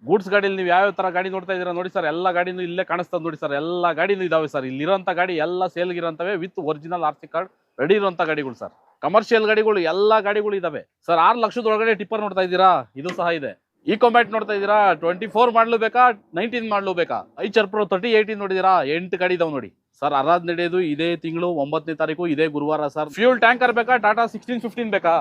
Goods ಗಾಡಿಯಲ್ಲಿ ನೀವು ಯಾವ ತರ ಗಾಡಿ ನೋಡ್ತಾ ಇದೀರಾ ನೋಡಿ ಸರ್, ಎಲ್ಲ ಗಾಡಿನೂ ಇಲ್ಲೇ ಕಾಣಿಸ್ತದೆ ನೋಡಿ ಸರ್. ಎಲ್ಲ ಗಾಡಿನೂ ಇದಾವೆ ಸರ್. ಇಲ್ಲಿರೋಂಥ ಗಾಡಿ ಎಲ್ಲ ಸೇಲ್ಗಿರೋಂಥವೆ with original R C card ready ಇರುವಂತ ಗಾಡಿಗಳು ಸರ್. ಕಮರ್ಷಿಯಲ್ ಗಾಡಿಗಳು ಎಲ್ಲ ಗಾಡಿಗಳು ಇದಾವೆ ಸರ್. 6 ಲಕ್ಷದ ಒಳಗಡೆ ಟಿಪ್ಪರ್ ನೋಡ್ತಾ ಇದ್ದೀರಾ, ಇದು ಸಹ ಇದೆ. ಈಕೋ ಬ್ಯಾಟ್ ನೋಡ್ತಾ ಇದ್ದೀರಾ, 24 ಮಾಡಲು ಬೇಕಾ 19 ಮಾಡಲು ಬೇಕಾ. ಐಚರ್ ಪ್ರೋ 3018 ನೋಡಿದೀರಾ, 8 ಗಾಡಿ ಇದಾವೆ ನೋಡಿ ಸರ್. ಅರಾದ್ ನಡೆಯೋದು ಇದೇ ತಿಂಗಳು 9ನೇ ತಾರೀಕು, ಇದೇ ಗುರುವಾರ ಸರ್. ಫ್ಯೂಲ್ ಟ್ಯಾಂಕರ್ ಬೇಕಾ, ಟಾಟಾ 1615 ಬೇಕಾ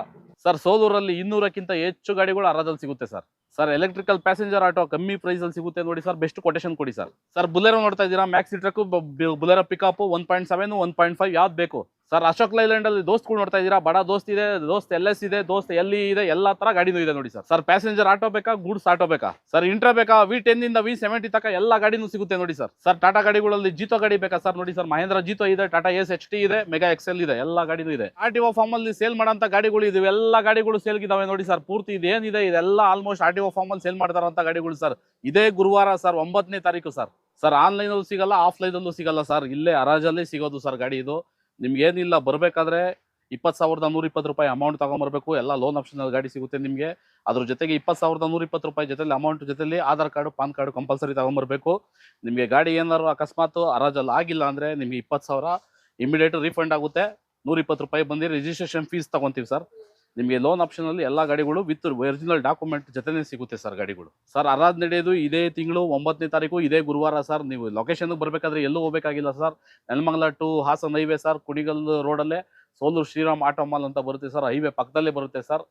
ಸರ್. ಸೋಲೂರಲ್ಲಿ 200ಕ್ಕಿಂತ ಹೆಚ್ಚು ಗಾಡಿಗಳು ಅರಾದಲ್ಲಿ ಸಿಗುತ್ತೆ sir. Sir electrical passenger auto ಕಮ್ಮಿ ಪ್ರೈಸ್ ಅಲ್ಲಿ ಸಿಗುತ್ತೆ ನೋಡಿ ಸರ್. ಬೆಸ್ಟ್ ಕೊಟೇಶನ್ ಕೊಡಿ ಸರ್. ಸರ್ ಬುಲೆರೋ ನೋಡ್ತಾ ಇದ್ದೀರಾ, ಮ್ಯಾಕ್ಸಿ ಟ್ರಕ್, ಬುಲೆರೋ ಪಿಕಪ್ 1.7 1.5 ಯಾವ್ದು ಬೇಕು ಸರ್. ಅಶೋಕ್ ಲೈಲ್ಯಾಂಡ್ ಅಲ್ಲಿ ದೋಸ್ತ್ಗಳು ನೋಡ್ತಾ ಇದ್ದೀರಾ, ಬಡ ದೋಸ್ತ್ ಇದೆ, ದೋಸ್ತ್ LS ಇದೆ, ದೋಸ್ತ್ LE ಇದೆ, ಎಲ್ಲಾ ತರ ಗಾಡಿನೂ ಇದೆ ನೋಡಿ ಸರ್. ಸರ್ ಪ್ಯಾಸೆಂಜರ್ ಆಟೋ ಬೇಕಾ, ಗೂಡ್ಸ್ ಆಟೋ ಬೇಕಾ ಸರ್. ಇಂಟ್ರಾ ಬೇಕಾ, V10 ಇಂದ V70 ತನಕ ಎಲ್ಲ ಗಾಡಿನೂ ಸಿಗುತ್ತೆ ನೋಡಿ ಸರ್. ಸರ್ ಟಾಟಾ ಗಾಡಿಗಳಲ್ಲಿ ಜೀತೋ ಗಾಡಿ ಬೇಕಾ ಸರ್, ನೋಡಿ ಸರ್. ಮಹೇಂದ್ರ ಜೀತೋ ಇದೆ, ಟಾಟಾ ಎಸ್ HT ಇದೆ, ಮೆಗಾ XL ಇದೆ, ಎಲ್ಲ ಗಾಡಿನೂ ಇದೆ. RTO ಫಾರ್ಮ್ ಅಲ್ಲಿ ಸೇಲ್ ಮಾಡೋಂಥ ಗಾಡಿಗಳು ಇದಾವೆ, ಎಲ್ಲ ಗಾಡಿಗಳು ಸೇಲ್ಗಿದಾವೆ ನೋಡಿ ಸರ್. ಪೂರ್ತಿ ಇದೇನಿದೆ ಇದೆಲ್ಲ ಆಲ್ಮೋಸ್ಟ್ RTO ಫಾರ್ಮ್ ಅಲ್ಲಿ ಸೇಲ್ ಮಾಡ್ತಾರಂತ ಗಾಡಿಗಳು ಸರ್. ಇದೇ ಗುರುವಾರ ಸರ್, 9ನೇ ತಾರೀಕು ಸರ್. ಸರ್ ಆನ್ಲೈನ್ ಅಲ್ಲೂ ಸಿಗಲ್ಲ, ಆಫ್ಲೈನ್ ಅಲ್ಲೂ ಸಿಗಲ್ಲ ಸರ್. ಇಲ್ಲೇ ಹರಾಜಲ್ಲಿ ಸಿಗೋದು ಸರ್ ಗಾಡಿ ಇದು. ನಿಮ್ಗೆ ಏನಿಲ್ಲ, ಬರ್ಬೇಕಾದ್ರೆ 20,120 ರೂಪಾಯಿ ಅಮೌಂಟ್ ತಗೊಂಡ್ಬರ್ಬೇಕು. ಎಲ್ಲ ಲೋನ್ ಆಪ್ಷನ್ ಗಾಡಿ ಸಿಗುತ್ತೆ ನಿಮಗೆ. ಅದ್ರ ಜೊತೆಗೆ 20,120 ರೂಪಾಯಿ ಜೊತೆಲಿ ಅಮೌಂಟ್ ಜೊತೆಲಿ Aadhaar card PAN card compulsory ತಗೊಂಡ್ಬರ್ಬೇಕು. ನಿಮಗೆ ಗಾಡಿ ಏನಾದ್ರು ಅಕಸ್ಮಾತ್ ಹರಾಜಲ್ಲಿ ಆಗಿಲ್ಲ ಅಂದ್ರೆ ನಿಮ್ಗೆ 20,000 ಇಮಿಡಿಯೇಟ್ ರೀಫಂಡ್ ಆಗುತ್ತೆ. 120 ರೂಪಾಯಿ ಬಂದು ರಿಜಿಸ್ಟ್ರೇಷನ್ ಫೀಸ್ ತಗೊಂತೀವಿ ಸರ್. ನಿಮಗೆ ಲೋನ್ ಆಪ್ಷನ್ ಅಲ್ಲಿ ಎಲ್ಲ ಗಾಡಿಗಳು ವಿತ್ ಒರಿಜಿನಲ್ ಡಾಕ್ಯುಮೆಂಟ್ ಜೊತೆನೇ ಸಿಗುತ್ತೆ ಸರ್ ಗಾಡಿಗಳು. ಸರ್ ಅರಾದ್ ನಡೆಯೋದು ಇದೇ ತಿಂಗಳು 9ನೇ ತಾರೀಕು, ಇದೇ ಗುರುವಾರ ಸರ್. ನೀವು ಲೊಕೇಶನ್ ಬರ್ಬೇಕಾದ್ರೆ ಎಲ್ಲೂ ಹೋಗ್ಬೇಕಾಗಿಲ್ಲ sir. Nelamangala to Hassan highway sir, Kunigal ರೋಡಲ್ಲೇ ಸೋಲೂರು ಶ್ರೀರಾಮ್ ಆಟೋ ಮಾಲ್ ಅಂತ ಬರುತ್ತೆ ಸರ್. ಹೈವೇ ಪಕ್ಕದಲ್ಲೇ ಬರುತ್ತೆ ಸರ್.